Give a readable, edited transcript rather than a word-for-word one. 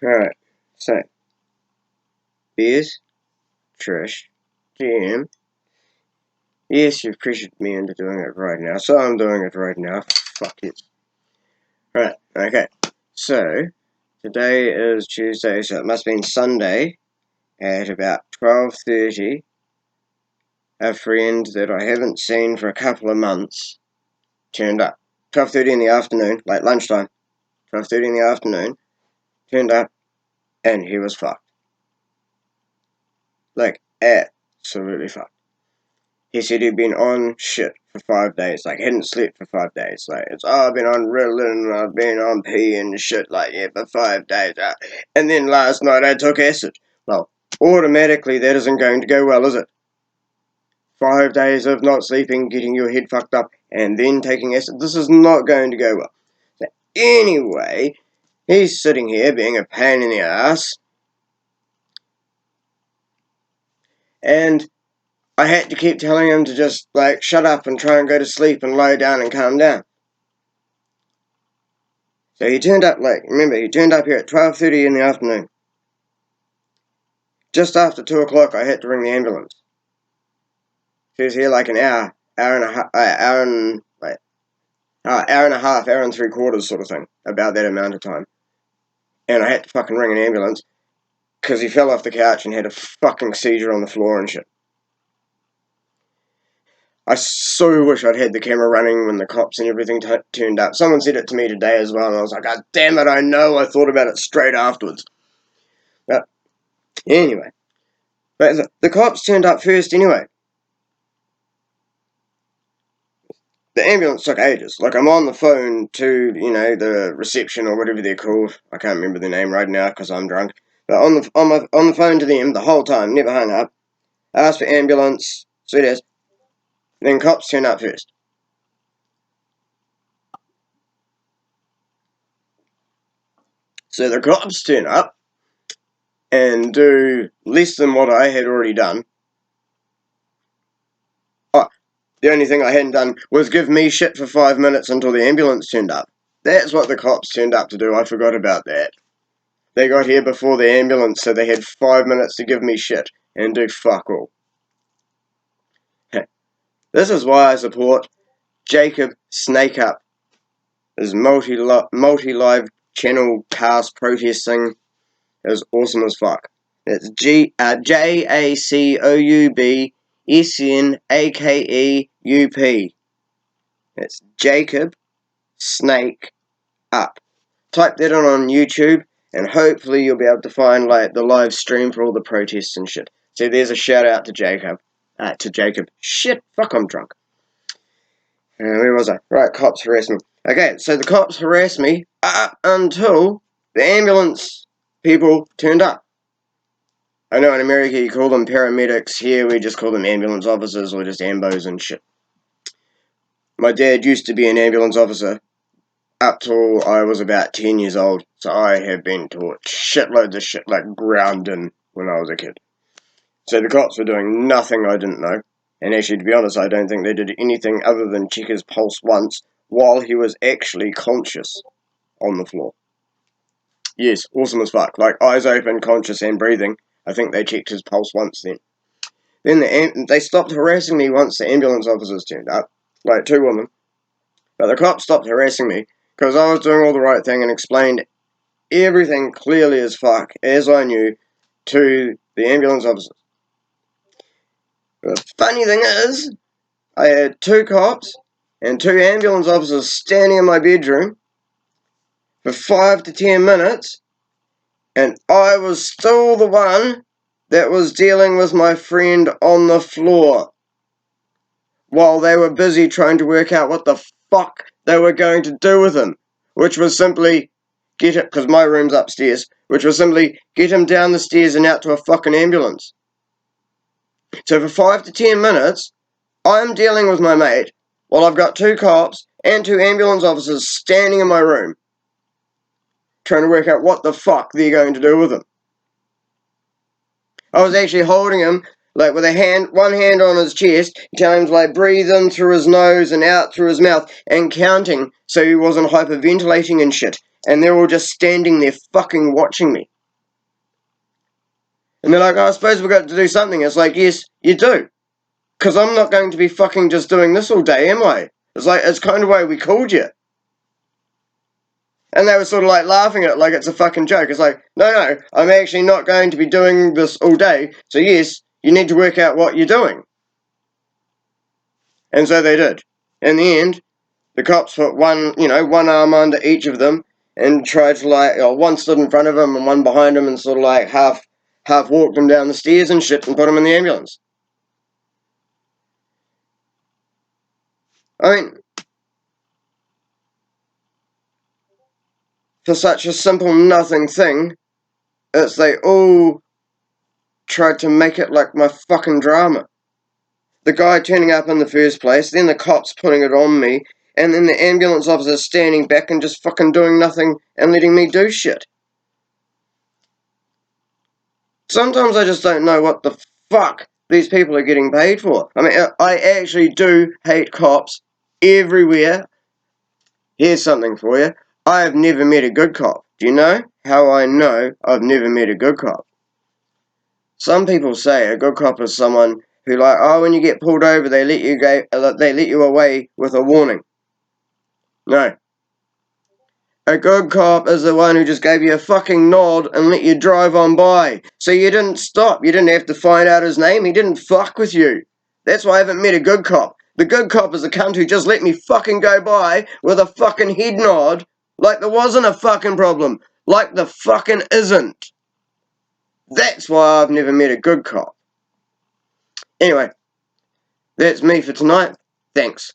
Alright, so, here's Trish, GM. Yes, you've pressured me into doing it right now, so I'm doing it right now. Fuck it. Right, okay. So, today is Tuesday, so it must have been Sunday at about 12:30. A friend that I haven't seen for a couple of months turned up. 12:30 in the afternoon, like lunchtime. 12:30 in the afternoon, turned up, and he was fucked. Like, absolutely fucked. He said he'd been on shit for 5 days, like, hadn't slept for 5 days. Like, I've been on Ritalin, I've been on pee and shit, like, yeah, for 5 days. And then last night I took acid. Well, automatically that isn't going to go well, is it? 5 days of not sleeping, getting your head fucked up, and then taking acid. This is not going to go well. So anyway, he's sitting here being a pain in the ass. And I had to keep telling him to just, like, shut up and try and go to sleep and lie down and calm down. So he turned up, like, remember, he turned up here at 12:30 in the afternoon. Just after 2 o'clock, I had to ring the ambulance. She was here like an hour and a half, hour and 3/4 sort of thing, about that amount of time. And I had to fucking ring an ambulance because he fell off the couch and had a fucking seizure on the floor and shit. I so wish I'd had the camera running when the cops and everything turned up. Someone said it to me today as well, and I was like, God damn it, I know. I thought about it straight afterwards. But anyway, but the cops turned up first anyway. The ambulance took ages. Like, I'm on the phone to, the reception or whatever they're called. I can't remember the name right now because I'm drunk. But on the phone to them the whole time, never hung up. I asked for ambulance, sweet as. Then cops turned up first. So the cops turn up and do less than what I had already done. Oh, the only thing I hadn't done was give me shit for 5 minutes until the ambulance turned up. That's what the cops turned up to do. I forgot about that. They got here before the ambulance, so they had 5 minutes to give me shit and do fuck all. This is why I support Jacob Snake Up, his multi-live channel cast protesting is awesome as fuck. It's JACOUBSNAKEUP. It's Jacob Snake Up. Type that in on YouTube, and hopefully you'll be able to find like the live stream for all the protests and shit. So there's a shout out to Jacob. Shit, fuck, I'm drunk. Where was I? Right, cops harassed me. Okay, so the cops harassed me up until the ambulance people turned up. I know in America you call them paramedics. Here we just call them ambulance officers or just ambos and shit. My dad used to be an ambulance officer up till I was about 10 years old, so I have been taught shitloads of shit, like grounding when I was a kid. So the cops were doing nothing I didn't know. And actually, to be honest, I don't think they did anything other than check his pulse once while he was actually conscious on the floor. Yes, awesome as fuck. Like, eyes open, conscious, and breathing. I think they checked his pulse once then. Then they stopped harassing me once the ambulance officers turned up. Like, 2 women. But the cops stopped harassing me because I was doing all the right thing and explained everything clearly as fuck, as I knew, to the ambulance officers. The funny thing is, I had 2 cops and 2 ambulance officers standing in my bedroom for 5 to 10 minutes, and I was still the one that was dealing with my friend on the floor while they were busy trying to work out what the fuck they were going to do with him, which was simply get it, because my room's upstairs, which was simply get him down the stairs and out to a fucking ambulance. So for 5 to 10 minutes, I'm dealing with my mate while I've got 2 cops and 2 ambulance officers standing in my room trying to work out what the fuck they're going to do with him. I was actually holding him like with one hand on his chest, telling him to like breathe in through his nose and out through his mouth and counting so he wasn't hyperventilating and shit. And they're all just standing there fucking watching me. And they're like, oh, I suppose we've got to do something. It's like, yes, you do. Because I'm not going to be fucking just doing this all day, am I? It's like, it's kind of why we called you. And they were sort of like laughing at it like it's a fucking joke. It's like, no, I'm actually not going to be doing this all day. So yes, you need to work out what you're doing. And so they did. In the end, the cops put one arm under each of them and tried to one stood in front of him and one behind him and sort of like half walked him down the stairs and shit and put him in the ambulance. I mean, for such a simple nothing thing, it's they all tried to make it like my fucking drama. The guy turning up in the first place, then the cops putting it on me, and then the ambulance officer standing back and just fucking doing nothing and letting me do shit. Sometimes I just don't know what the fuck these people are getting paid for. I mean, I actually do hate cops everywhere. Here's something for you. I have never met a good cop. Do you know how I know I've never met a good cop? Some people say a good cop is someone who, like, oh, when you get pulled over, they let you away with a warning. No. A good cop is the one who just gave you a fucking nod and let you drive on by. So you didn't stop. You didn't have to find out his name. He didn't fuck with you. That's why I haven't met a good cop. The good cop is a cunt who just let me fucking go by with a fucking head nod like there wasn't a fucking problem. Like there fucking isn't. That's why I've never met a good cop. Anyway, that's me for tonight. Thanks.